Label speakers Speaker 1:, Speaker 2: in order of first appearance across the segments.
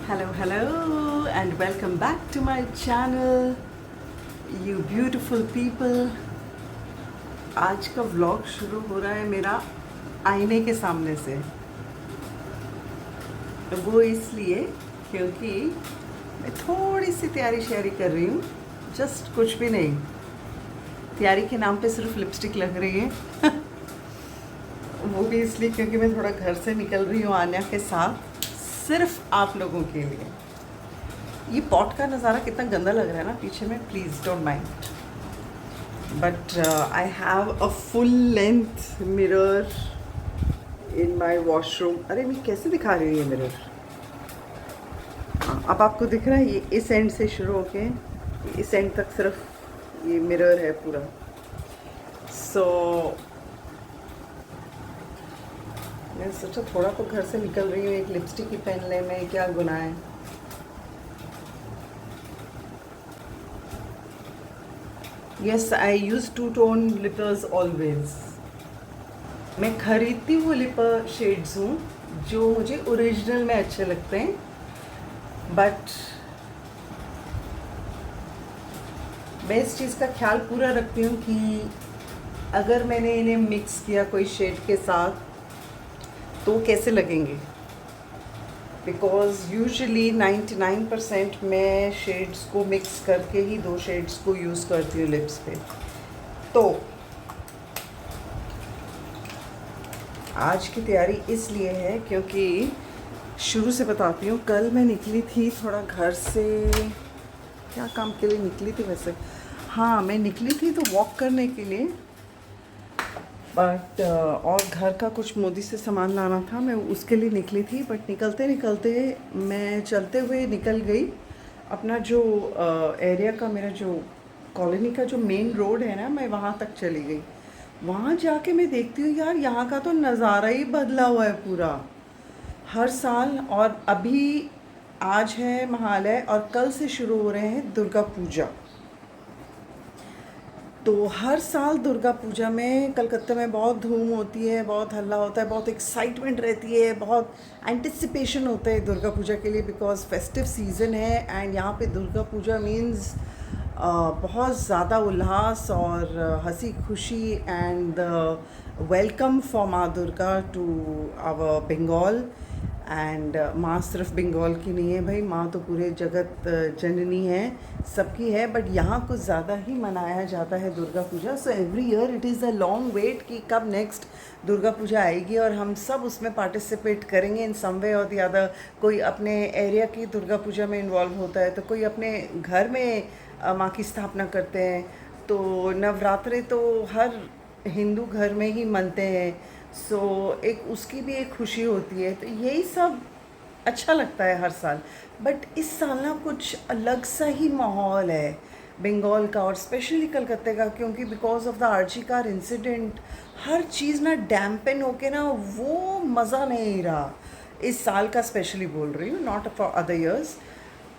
Speaker 1: Hello, and welcome back to my channel, you beautiful people. आज का vlog शुरू हो रहा है मेरा आईने के सामने से। वो इसलिए क्योंकि मैं थोड़ी सी तैयारी शेयरी कर रही हूँ, जस्ट कुछ भी नहीं। तैयारी के नाम पे सिर्फ लिपस्टिक लग रही है वो भी इसलिए क्योंकि मैं थोड़ा घर से निकल रही हूँ आन्या के साथ, सिर्फ आप लोगों के लिए। ये पॉट का नज़ारा कितना गंदा लग रहा है ना पीछे में, please don't mind. But I have a full length mirror in my washroom. अरे मैं कैसे दिखा रही हूँ ये मिरर? अब आपको दिख रहा है? ये इस एंड से शुरू होके इस एंड तक सिर्फ ये मिरर है पूरा। सो मैं सोचा थोड़ा तो घर से निकल रही हूँ, एक लिपस्टिक ही पहन ले, में क्या गुनाह है। Yes, I use to tone lippers always. मैं खरीदती हुए लिपर शेड्स हूँ जो मुझे ओरिजिनल में अच्छे लगते हैं, बट मैं इस चीज़ का ख्याल पूरा रखती हूँ कि अगर मैंने इन्हें मिक्स किया कोई शेड के साथ तो कैसे लगेंगे। बिकॉज यूजुअली 99% मैं शेड्स को मिक्स करके ही दो शेड्स को यूज़ करती हूँ लिप्स पे। तो आज की तैयारी इसलिए है क्योंकि शुरू से बताती हूँ, कल मैं निकली थी थोड़ा घर से। क्या काम के लिए निकली थी वैसे? हाँ, मैं निकली थी तो वॉक करने के लिए, बट और घर का कुछ मोदी से सामान लाना था, मैं उसके लिए निकली थी। बट निकलते निकलते मैं चलते हुए निकल गई अपना जो एरिया का, मेरा जो कॉलोनी का जो मेन रोड है ना, मैं वहाँ तक चली गई। वहाँ जाके मैं देखती हूँ यार, यहाँ का तो नज़ारा ही बदला हुआ है पूरा हर साल। और अभी आज है महालय और कल से शुरू हो रहे हैं दुर्गा पूजा। तो हर साल दुर्गा पूजा में कलकत्ता में बहुत धूम होती है, बहुत हल्ला होता है, बहुत एक्साइटमेंट रहती है, बहुत एंटिसिपेशन होता है दुर्गा पूजा के लिए, बिकॉज फेस्टिव सीज़न है। एंड यहाँ पे दुर्गा पूजा मीन्स बहुत ज़्यादा उल्लास और हंसी खुशी and welcome for Maa Durga to our Bengal. And Maa सिर्फ बंगाल की नहीं है भाई, माँ तो पूरे जगत जननी है, सबकी है। बट यहाँ कुछ ज़्यादा ही मनाया जाता है Durga Puja. So every year it is a long wait कि कब नेक्स्ट दुर्गा पूजा आएगी और हम सब उसमें पार्टिसिपेट करेंगे इन सम वे और द अदर। कोई अपने एरिया की दुर्गा पूजा में इन्वॉल्व होता है, तो कोई अपने घर में माँ की स्थापना करते हैं। तो नवरात्रे तो हर हिंदू घर में ही मनते हैं। सो एक उसकी भी एक खुशी होती है। तो यही सब अच्छा लगता है हर साल। बट इस साल ना कुछ अलग सा ही माहौल है बंगाल का और स्पेशली कलकत्ते का, क्योंकि because of the R G Kar incident हर चीज़ ना डैम्पन होके ना वो मज़ा नहीं रहा इस साल का। स्पेशली बोल रही हूँ, नॉट फॉर अदर ईयर्स।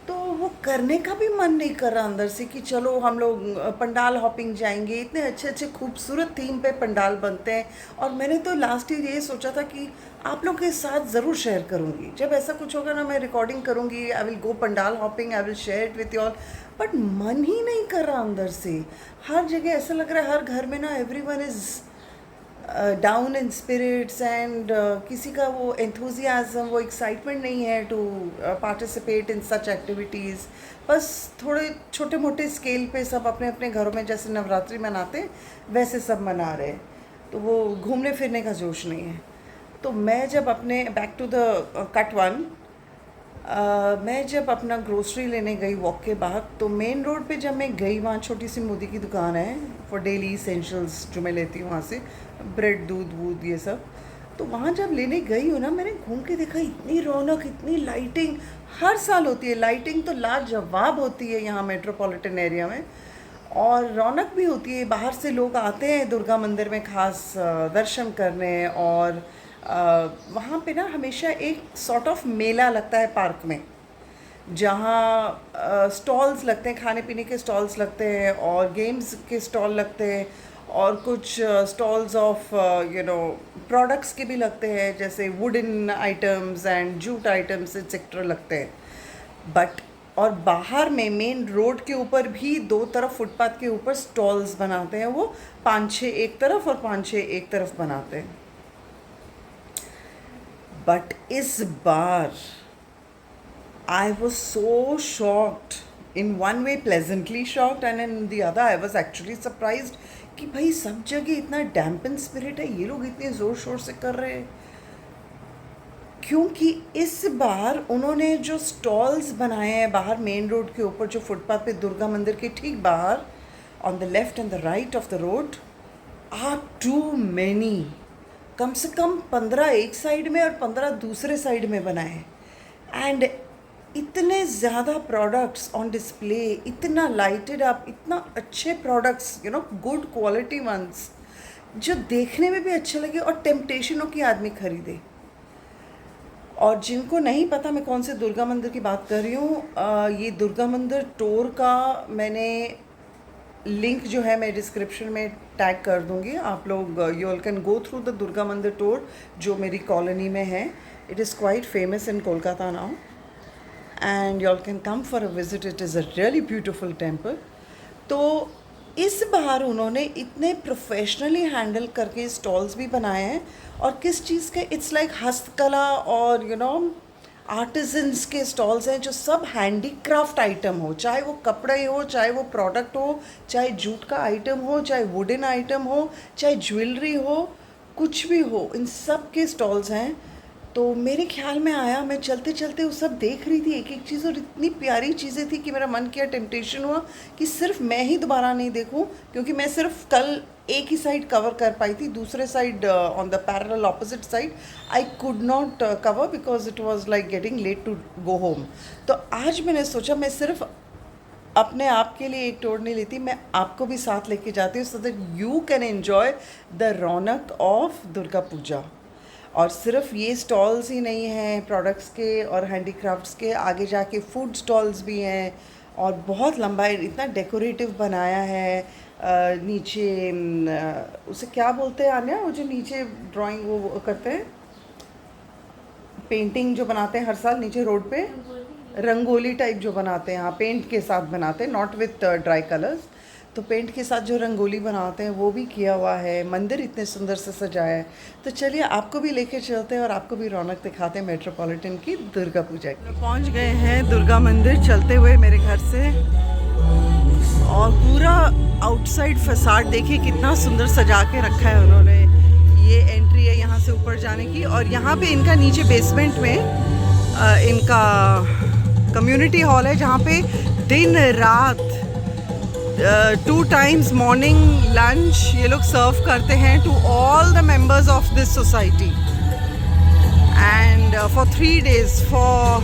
Speaker 1: तो वो करने का भी मन नहीं कर रहा अंदर से कि चलो हम लोग पंडाल हॉपिंग जाएंगे। इतने अच्छे अच्छे खूबसूरत थीम पे पंडाल बनते हैं। और मैंने तो लास्ट ईयर ये सोचा था कि आप लोग के साथ ज़रूर शेयर करूँगी, जब ऐसा कुछ होगा ना मैं रिकॉर्डिंग करूँगी, I will go pandal hopping, I will share it with you all. But मन ही नहीं कर रहा अंदर से। हर जगह ऐसा लग रहा है हर घर में ना everyone is down in spirits and किसी का वो एंथुजियाज़म, वो एक्साइटमेंट नहीं है to participate in such activities. बस थोड़े छोटे मोटे स्केल पे सब अपने अपने घरों में जैसे नवरात्रि मनाते हैं वैसे सब मना रहे हैं। तो वो घूमने फिरने का जोश नहीं है। तो मैं जब अपने back to the cut one, मैं जब अपना ग्रोसरी लेने गई वॉक के बाद, तो मेन रोड पे जब मैं गई, वहाँ छोटी सी मोदी की दुकान है फॉर डेली इसेंशियल्स जो मैं लेती हूँ वहाँ से, ब्रेड दूध वूध ये सब। तो वहाँ जब लेने गई हूँ ना, मैंने घूम के देखा इतनी रौनक, इतनी लाइटिंग। हर साल होती है लाइटिंग, तो लाजवाब होती है यहाँ मेट्रोपॉलिटन एरिया में। और रौनक भी होती है, बाहर से लोग आते हैं दुर्गा मंदिर में खास दर्शन करने। और वहाँ पे ना हमेशा एक सॉर्ट ऑफ मेला लगता है पार्क में, जहाँ स्टॉल्स लगते हैं, खाने पीने के स्टॉल्स लगते हैं और गेम्स के स्टॉल लगते हैं। और कुछ स्टॉल्स ऑफ प्रोडक्ट्स के भी लगते हैं, जैसे wooden items and jute items etcetera लगते हैं। बट और बाहर में मेन रोड के ऊपर भी दो तरफ फुटपाथ के ऊपर स्टॉल्स बनाते हैं, वो 5-6 एक तरफ और 5-6 एक तरफ बनाते हैं। बट इस बार I was so shocked. In one way pleasantly shocked and in the other I was actually surprised कि भाई सब जगह इतना डैम्पन स्पिरिट है, ये लोग इतने ज़ोर शोर से कर रहे हैं। क्योंकि इस बार उन्होंने जो स्टॉल्स बनाए हैं बाहर मेन रोड के ऊपर, जो फुटपाथ पे दुर्गा मंदिर के ठीक बाहर, on the left and the right of the road, are too many. कम से कम 15 एक साइड में और 15 दूसरे साइड में बनाए, एंड इतने ज़्यादा प्रोडक्ट्स ऑन डिस्प्ले, इतना लाइटेड अप, इतना अच्छे प्रोडक्ट्स, गुड क्वालिटी वंस, जो देखने में भी अच्छे लगे और टेम्पटेशन हो कि आदमी खरीदे। और जिनको नहीं पता मैं कौन से दुर्गा मंदिर की बात कर रही हूँ, ये दुर्गा मंदिर टूर का मैंने लिंक जो है मैं डिस्क्रिप्शन में टैग कर दूँगी। आप लोग you all can go through the Durga मंदिर टूर जो मेरी कॉलोनी में है। It is quite famous in Kolkata now, and you all can come for a visit. It is a really beautiful temple. तो इस बार उन्होंने इतने प्रोफेशनली हैंडल करके स्टॉल्स भी बनाए हैं, और किस चीज़ के, इट्स लाइक हस्तकला और आर्टिजन्स के स्टॉल्स हैं, जो सब हैंडीक्राफ्ट आइटम हो, चाहे वो कपड़े हो, चाहे वो प्रोडक्ट हो, चाहे जूट का आइटम हो, चाहे वुडन आइटम हो, चाहे ज्वेलरी हो, कुछ भी हो, इन सब के स्टॉल्स हैं। तो मेरे ख्याल में आया, मैं चलते चलते वो सब देख रही थी एक एक चीज़, और इतनी प्यारी चीज़ें थी कि मेरा मन किया, टेम्पटेशन हुआ कि सिर्फ मैं ही दोबारा नहीं देखूं, क्योंकि मैं सिर्फ कल एक ही साइड कवर कर पाई थी, दूसरे side on the parallel opposite side I could not cover because it was like getting late to go home. तो आज मैंने सोचा मैं सिर्फ अपने आप के लिए एक टूर नहीं लेती, मैं आपको भी साथ लेके जाती हूँ, so that you can enjoy the रौनक ऑफ दुर्गा पूजा। और सिर्फ ये स्टॉल्स ही नहीं हैं प्रोडक्ट्स के और हैंडीक्राफ्ट्स के, आगे जाके फूड स्टॉल्स भी हैं, और बहुत लंबा इतना डेकोरेटिव बनाया है। नीचे उसे क्या बोलते हैं आन्या, वो जो नीचे ड्राइंग वो करते हैं, पेंटिंग जो बनाते हैं हर साल नीचे रोड पे, रंगोली टाइप जो बनाते हैं, हाँ पेंट के साथ बनाते हैं, नॉट विथ ड्राई कलर्स, तो पेंट के साथ जो रंगोली बनाते हैं वो भी किया हुआ है। मंदिर इतने सुंदर से सजाया है। तो चलिए आपको भी लेके चलते हैं और आपको भी रौनक दिखाते हैं मेट्रोपॉलिटन की दुर्गा पूजा की। पहुंच गए हैं दुर्गा मंदिर चलते हुए मेरे घर से, और पूरा आउटसाइड फसाड देखिए कितना सुंदर सजा के रखा है उन्होंने। ये एंट्री है यहाँ से ऊपर जाने की, और यहाँ पे इनका नीचे बेसमेंट में इनका कम्युनिटी हॉल है, जहाँ पे दिन रात 2 times मॉर्निंग लंच ये लोग सर्व करते हैं to all the members of this society, and for 3 days, for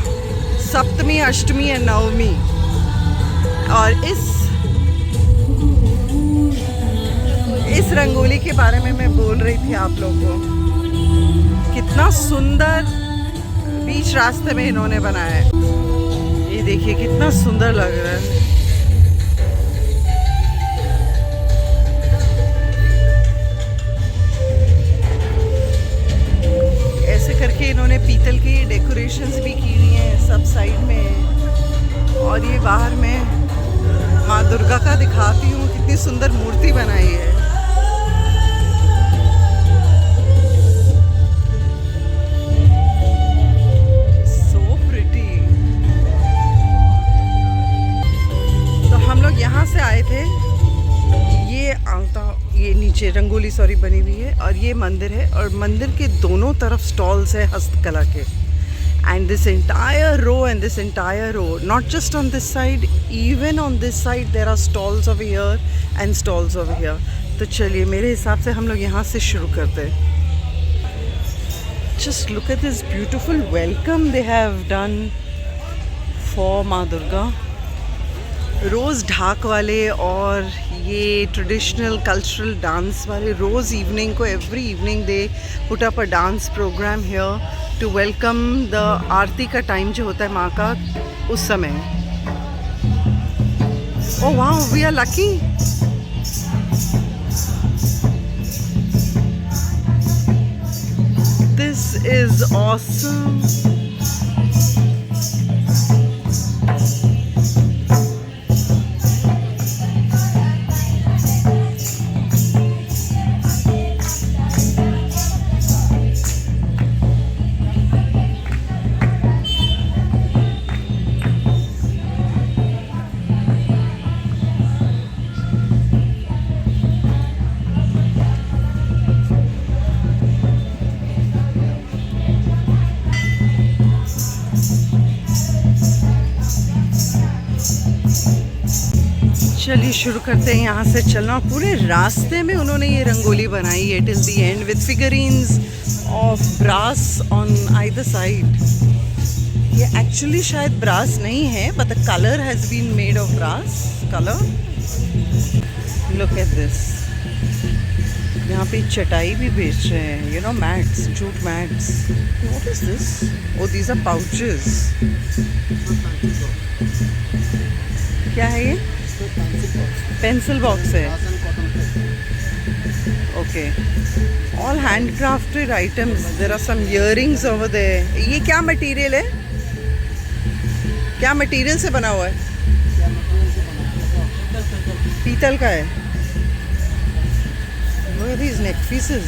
Speaker 1: Saptami, Ashtami and Navami. और इस रंगोली के बारे में मैं बोल रही थी आप लोगों को, कितना सुंदर बीच रास्ते में इन्होंने बनाया है। ये देखिए कितना सुंदर लग रहा है। करके इन्होंने पीतल की डेकोरेशंस भी की हुई हैं सब साइड में, और ये बाहर में माँ दुर्गा का दिखाती हूँ, कितनी सुंदर मूर्ति बनाई है। So pretty. तो हम लोग यहाँ से आए थे, ये नीचे रंगोली बनी हुई है, और ये मंदिर है, और मंदिर के दोनों तरफ स्टॉल्स है हस्तकला के, and this entire row, not just on this side, even on this side there are stalls over here and stalls over here. तो चलिए मेरे हिसाब से हम लोग यहाँ से शुरू करते हैं। Just look at this beautiful welcome they have done for Maa Durga. रोज़ ढाक वाले और ये ट्रेडिशनल कल्चरल डांस वाले, रोज़ इवनिंग को, every evening they put up a dance programme here to welcome the aarti का टाइम जो होता है माँ का उस समय। ओह वाह, we are lucky. This is awesome. चलिए शुरू करते हैं यहाँ से चलना। पूरे रास्ते में उन्होंने ये रंगोली बनाई है till the end with figurines of brass on either side. ये एक्चुअली शायद ब्रास नहीं है but the colour has been made of brass colour. Look at this. यहाँ पे चटाई भी बेच रहे हैं, you know mats, jute mats. What is this? Oh these are pouches. क्या है ये? पेंसिल बॉक्स है। Okay, all handcrafted items. There are some earrings over there. ये क्या मटेरियल है? क्या मटेरियल से बना हुआ है? पीतल का है। Look at these neck pieces.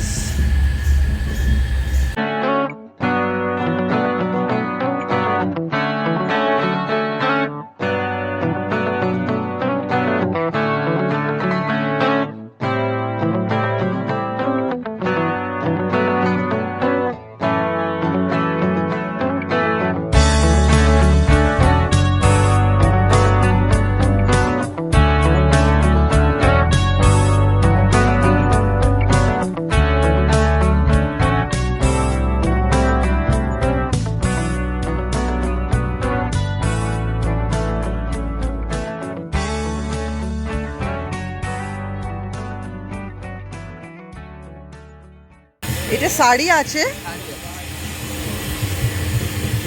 Speaker 1: এটা শাড়ি আছে,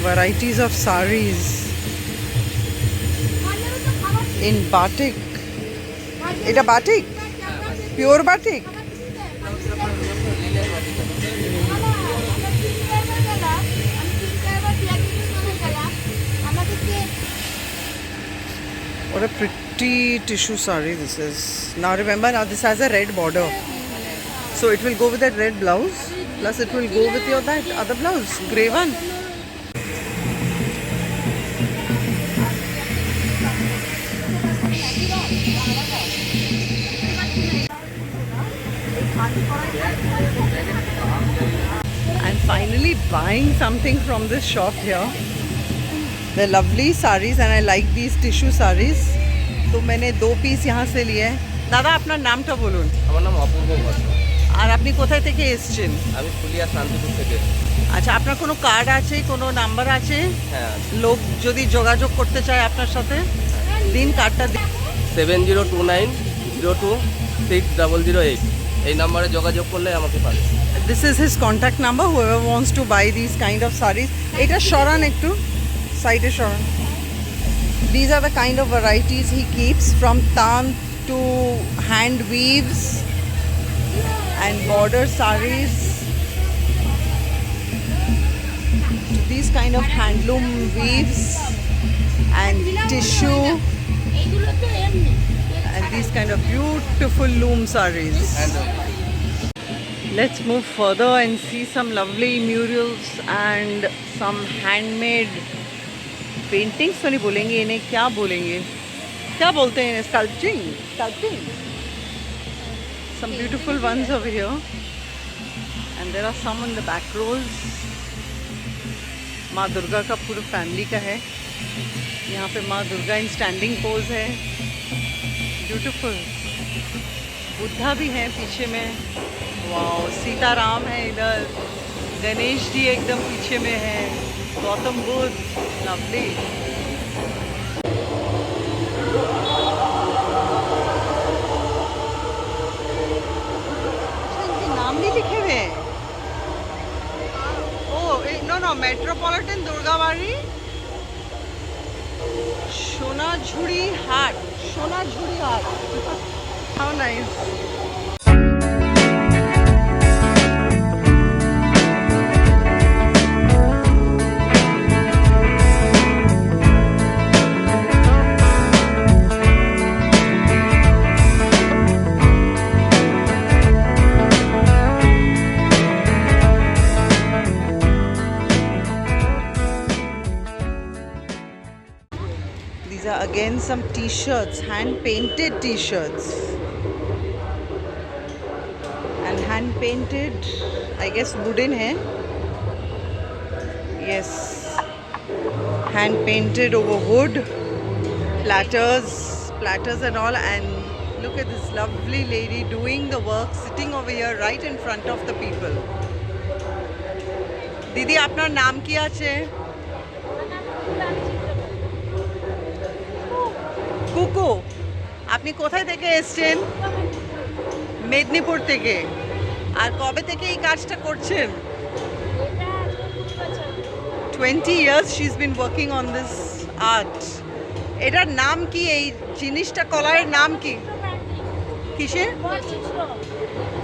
Speaker 1: varieties of sarees in batik. এটা batik, pure batik. What a pretty tissue saree this is. Now remember, now this has a red border. So it will go with that red blouse, plus it will go with your that other blouse, grey one. And finally buying something from this shop here. They're lovely sarees and I like these tissue sarees. तो मैंने 2 piece यहाँ से लिए हैं। দাদা আপনার নামটা বলুন।
Speaker 2: আমার নাম অপূর্ব বর্মা।
Speaker 1: আর আপনি কোথায় থেকে এসেছেন?
Speaker 2: আমি ফুলিয়া শান্তিপুর থেকে।
Speaker 1: আচ্ছা, আপনার কোনো কার্ড আছে, কোনো নাম্বার আছে?
Speaker 2: হ্যাঁ,
Speaker 1: লোক যদি যোগাযোগ করতে চায় আপনার সাথে, দিন কার্ডটা দিন।
Speaker 2: 7029026008 এই নম্বরে যোগাযোগ করলে আমাকে পাবে।
Speaker 1: This is his contact number, whoever wants to buy these kind of sarees. এটা সরান একটু, সাইডে সরান। These are the kind of varieties he keeps, from tant to hand weaves and border sarees to these kind of handloom weaves and tissue and these kind of beautiful loom sarees. Let's move further and see some lovely murals and some handmade paintings. तो नहीं बोलेंगे इन्हें, क्या बोलेंगे, क्या बोलते हैं? Sculpting. Some beautiful ones over here, and there are some on the back rows. माँ दुर्गा का पूरा फैमिली का है। यहाँ पे माँ दुर्गा इन स्टैंडिंग पोज है, ब्यूटीफुल। बुद्धा भी है पीछे में, वाओ। सीताराम है इधर, गणेश जी एकदम पीछे में है, गौतम बुद्ध, लवली। नाम भी लिखे हुए हैं। नो मेट्रोपॉलिटन दुर्गाबाड़ी সোনাঝুরি হাট। How nice. These are again some t-shirts, hand painted t-shirts. And hand painted, I guess wooden hai. Yes. Hand painted over wood. Platters and all. And look at this lovely lady doing the work, sitting over here right in front of the people. Didi, apnar naam ki ache? কুকু, আপনি কোথায় থেকে এসেছেন? মেদিনীপুর থেকে। আর কবে থেকে এই কাজটা করছেন? 20 years she's been working on this art. এটার নাম কি? এই জিনিসটা কলারের নাম কি? কিসের?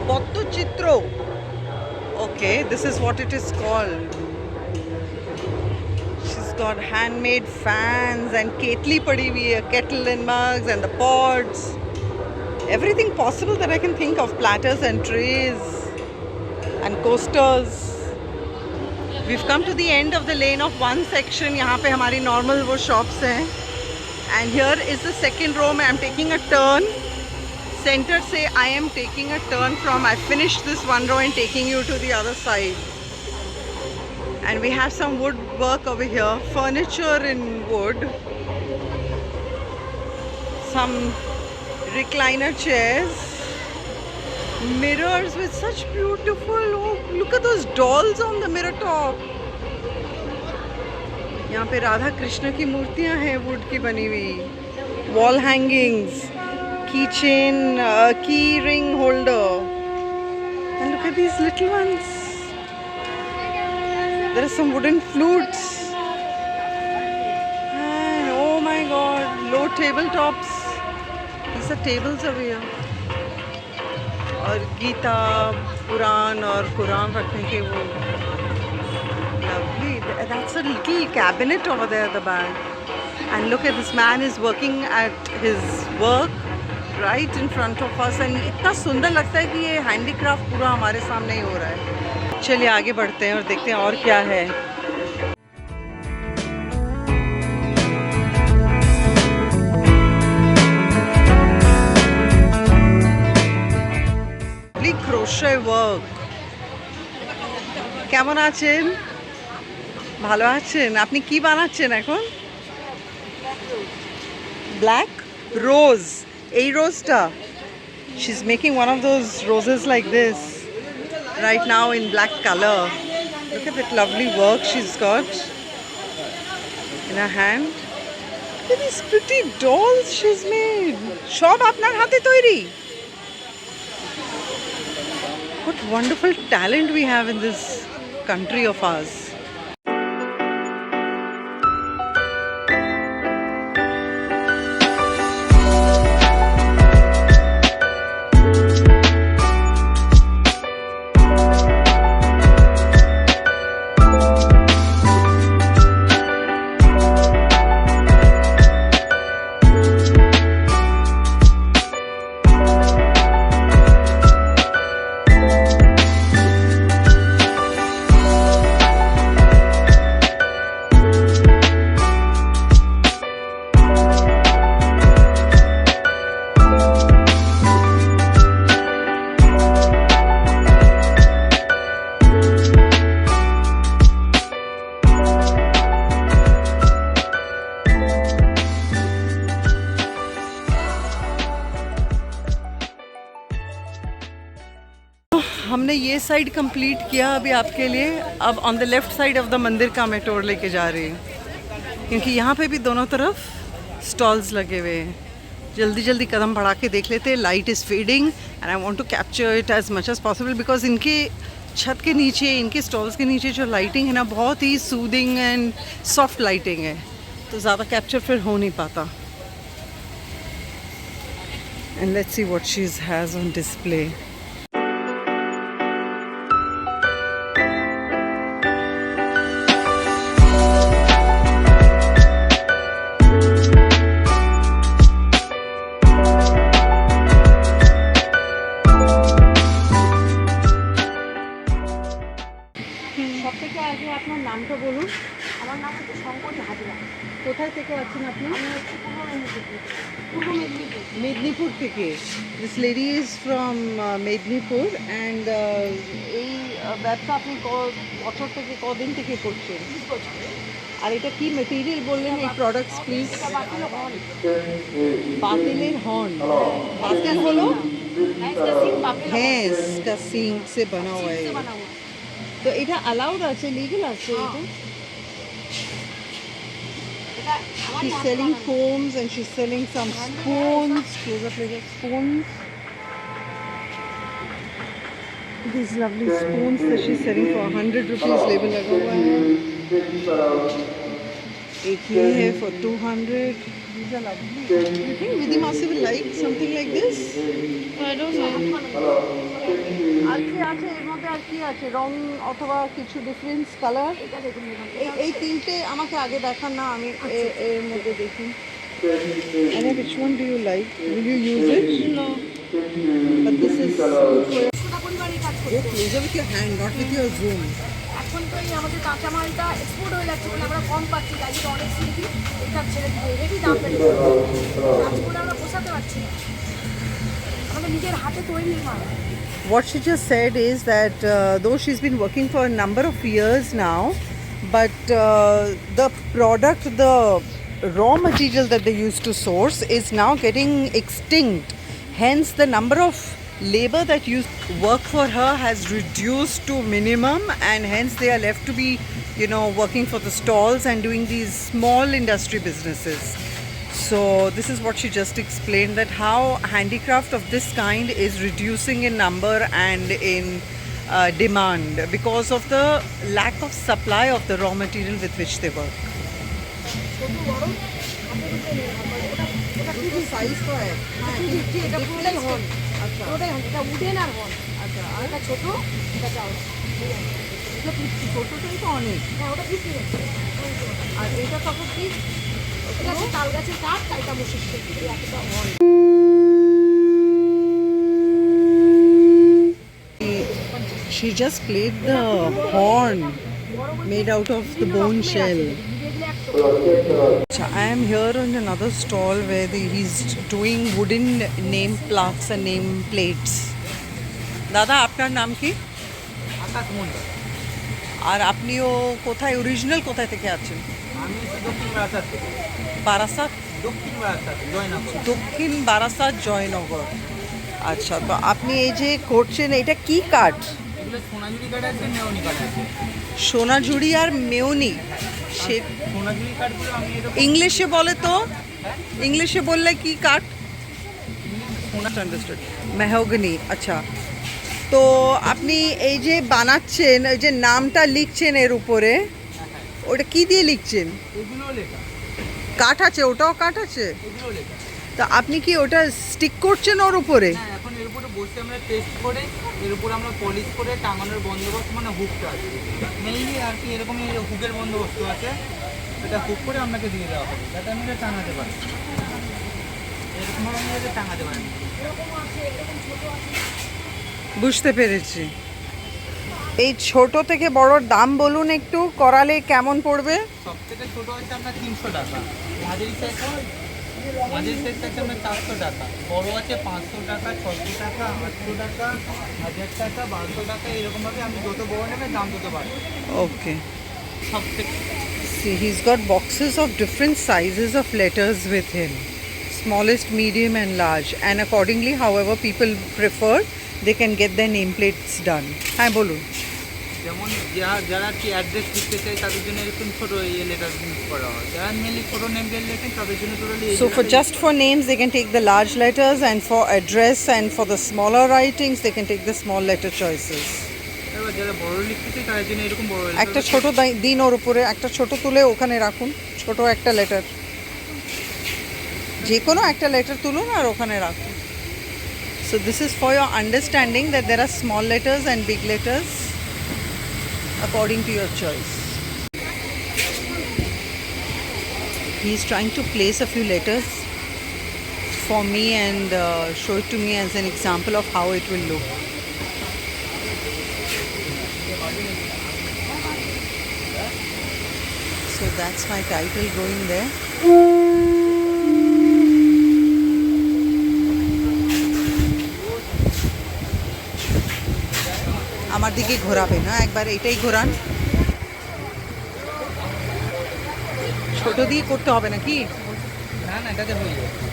Speaker 1: পট্টচিত্র। Okay, this is what it is called. She's got handmade fans and ketli padi hui hai, kettle and mugs and the pots. Everything possible that I can think of, platters and trays and coasters. We've come to the end of the lane of one section. यहाँ पे हमारी normal वो shops हैं. And here is the second row. I'm taking a turn. Center से I am taking a turn from. I finished this one row and taking you to the other side. And we have some wood work over here. Furniture in wood. Some recliner chairs. Mirrors with such beautiful, oh, look at those dolls on the mirror top. यहाँ पे राधा कृष्ण की मूर्तियाँ हैं would की बनी हुई. Wall hangings, keychain, key ring holder. And look at these little ones. There are some wooden flutes. And oh my god, low tabletops. These are tables over here. और गीता, पुराण और कुरान रखने के वो. Lovely. That's a little cabinet over there at the back. And look at this man is working at his work right in front of us. And इतना सुंदर लगता है कि ये handicraft पूरा हमारे सामने ही हो रहा है. चलिए आगे बढ़ते हैं और देखते हैं और क्या है. crochet work. কেমন আছেন? ভালো আছেন? আপনি কি বানাচ্ছেন এখন? Black rose. এই রোজটা. She's making one of those roses like this right now in black color. Look at that lovely work she's got in her hand. Look at these pretty dolls she's made. সব আপনার হাতে তৈরি? What wonderful talent we have in this country of ours. हमने ये side complete किया अभी आपके लिए. अब on the left side of the मंदिर का मैं टूर लेके जा रही हूँ, क्योंकि यहाँ पे भी दोनों तरफ स्टॉल्स लगे हुए हैं. जल्दी जल्दी कदम बढ़ा के देख लेते हैं. Light is fading and I want to capture it as much as possible, because इनके छत के नीचे, इनके स्टॉल्स के नीचे जो लाइटिंग है ना, बहुत ही सूदिंग एंड सॉफ्ट लाइटिंग है, तो ज़्यादा कैप्चर फिर हो नहीं पाता. And let's see what she has on display.
Speaker 3: সবথেকে আগে আপনার নামটা বলুন। আমার নাম হচ্ছে শঙ্করী হাজরা।
Speaker 1: কোথায় থেকে আছেন আপনি?
Speaker 3: আমি হচ্ছে পূর্ব মেদিনীপুর।
Speaker 1: মেদিনীপুর থেকে। This lady is from Medinipur and এই ব্যবসা আপনি বছর থেকে কদিন থেকে করছেন?
Speaker 3: 20 বছর।
Speaker 1: আর এটা কি মেটেরিয়াল বললেন এই প্রোডাক্টস প্লিজ?
Speaker 3: এটা বাতিল হর্ন।
Speaker 1: বাতিলের হর্ন। বাতিল হলো
Speaker 3: भैंस का सींग बातिल हॉर्न
Speaker 1: भैंस का सींग से बना हुआ है
Speaker 3: से
Speaker 1: ये।
Speaker 3: बना हुआ है।
Speaker 1: তো এটা অ্যালাউড আছে, লিগ্যাল আছে
Speaker 3: হ্যাঁ।
Speaker 1: এটা?
Speaker 3: এটা আমার
Speaker 1: She's selling foams and she's selling some spoons. Close up like spoons. These lovely spoons that she's selling for 100 rupees. Label लगा हुआ है. एक ये है for 200. These are lovely. You think Vidhi Masi will like something like this?
Speaker 3: I don't know.
Speaker 1: আর কি আছে এর মধ্যে, আর কি আছে রং অথবা কিছু ডিফারেন্স কালার?
Speaker 3: এটা দেখুন ম্যাডাম,
Speaker 1: এই তিনটে আমাকে আগে দেখান না, আমি এর মধ্যে দেখি। And which one do you like? Will you use it?
Speaker 3: No.
Speaker 1: But this is good for your...
Speaker 3: সোনা পরিবারই কাজ
Speaker 1: Go
Speaker 3: করছে।
Speaker 1: closer with your hand, not with your zoom.
Speaker 3: এখন তো এই আমাদের কাঁচামালটা এক্সপোর্ট হয়ে যাচ্ছে বলে আমরা কম পাচ্ছি, তাই জন্য অনেক শিল্পী এটা ছেড়ে দিয়ে হেভি দাম বেড়ে যাচ্ছে, কাজ করে আমরা পোষাতে পারছি না, আমাদের নিজের হাতে তৈরি মাল।
Speaker 1: What she just said is that though she's been working for a number of years now, but the product, the raw material that they used to source is now getting extinct. Hence, the number of labor that used to work for her has reduced to minimum, and hence they are left to be, you know, working for the stalls and doing these small industry businesses. So this is what she just explained, that how handicraft of this kind is reducing in number and in demand because of the lack of supply of the raw material with which they work.
Speaker 3: ছোট বড় হাতের উপরে নির্ভর করে। ওটা কি
Speaker 1: size का है
Speaker 3: এটা পুরোটাই হর্ন,
Speaker 1: अच्छा
Speaker 3: পুরোটাই হর্ন, এটা উডেন আর হর্ন।
Speaker 1: अच्छा
Speaker 3: আর এটা ছোট, এটা চাওড়া।
Speaker 1: এটা ছোটটাই তো অনেক,
Speaker 3: হ্যাঁ ওটা 50 হচ্ছে।
Speaker 1: আর এটা কত পিস?
Speaker 3: এটা হচ্ছে তাল গাছের কাঠ, আর এটা মসুর থেকে একটা horn.
Speaker 1: She just played the horn made out of the bone shell. I am here on another stall where he's doing wooden name plaques and name plates. দাদা আপনার নাম কি?
Speaker 4: আকাশ মন্ডল।
Speaker 1: আর আপনিও কোথায়, অরিজিনাল কোথায় থেকে আছেন?
Speaker 4: আমি দক্ষিণ বারাসাত থেকে।
Speaker 1: বারাসাত?
Speaker 4: দক্ষিণ বারাসাত, জয়নগর।
Speaker 1: দক্ষিণ বারাসাত জয়নগর। আচ্ছা, তো আপনি এই যে করছেন এটা কি কাঠ?
Speaker 4: এগুলো সোনাঝুরি কাঠ আছে, মেয়নি কাঠ আছে।
Speaker 1: সোনাঝুরি আর মেয়নি, সে
Speaker 4: সোনাঝুরি কাঠগুলো আমি এরকম
Speaker 1: ইংলিশে বলে তো, ইংলিশে বললে কি কাঠ? Understood, mahogany. আচ্ছা, তো আপনি এই যে বানাচ্ছেন, এই যে নামটা লিখছেন এর উপরে, ওটা কি দিয়ে লিখছেন?
Speaker 4: এগুলো লেখা,
Speaker 1: কাঠ আছে, ওটাও কাঠ আছে?
Speaker 4: এগুলো লেখা।
Speaker 1: তা আপনি কি ওটা স্টিক করছেন ওর উপরে?
Speaker 4: হ্যাঁ, এখন এর উপরে বসে আমরা টেস্ট করে এর উপরে আমরা পলিশ করে টাঙানোর বন্দোবস্ত, মানে হুকটা আছে মেইনলি আর কি, এরকম হুকের বন্দোবস্ত আছে। এটা হুক করে আপনাকে দিয়ে দেওয়া হবে, যাতে আমি এটা টাঙাতে পারি। এরকমভাবে আমি এটা টাঙাতে পারি।
Speaker 1: বুঝতে পেরেছি। এই ছোট থেকে বড়র দাম বলুন একটু, করালে কেমন পড়বে?
Speaker 4: সব থেকে ছোটো হচ্ছে আপনার 300 টাকা, মাঝারি সাইজ সাইজটা আছে আপনার 400 টাকা, বড় আছে 500 টাকা, 600 টাকা, 800 টাকা, 1000 টাকা, 1200 টাকা, এরকমভাবে আপনি যত বড় নেবেন দাম তত বাড়বে।
Speaker 1: ওকে,
Speaker 4: সব থেকে
Speaker 1: see he's got boxes of different sizes of letters with him, smallest, medium and large, and accordingly however people prefer they can get their nameplates done. হ্যাঁ বলুন।
Speaker 4: যেমন যারা কি অ্যাড্রেস লিখতে চায় তাদের জন্য এরকম ছোটো এই লেটার ইউজ করা হয়, যারা মেনলি ছোটো নেম প্লেট লেখেন তাদের জন্য totally.
Speaker 1: So for just for names they can take the large letters, and for address and for the smaller writings they can take the small letter choices.
Speaker 4: এবার যারা বড় লিখতে চায় তাদের জন্য এরকম বড়
Speaker 1: একটা ছোট দিন ওর উপরে, একটা ছোট তুলে ওখানে রাখুন, ছোট একটা লেটার, যে কোনো একটা লেটার তুলুন আর ওখানে রাখুন। So this is for your understanding that there are small letters and big letters according to your choice. He is trying to place a few letters for me and show it to me as an example of how it will look.
Speaker 5: So that's my title going there. আমার দিকে ঘোরাবে না, একবার এটাই ঘোরান। ছোট দিয়ে করতে হবে নাকি?
Speaker 4: না না, এটাতে হয়ে যাবে।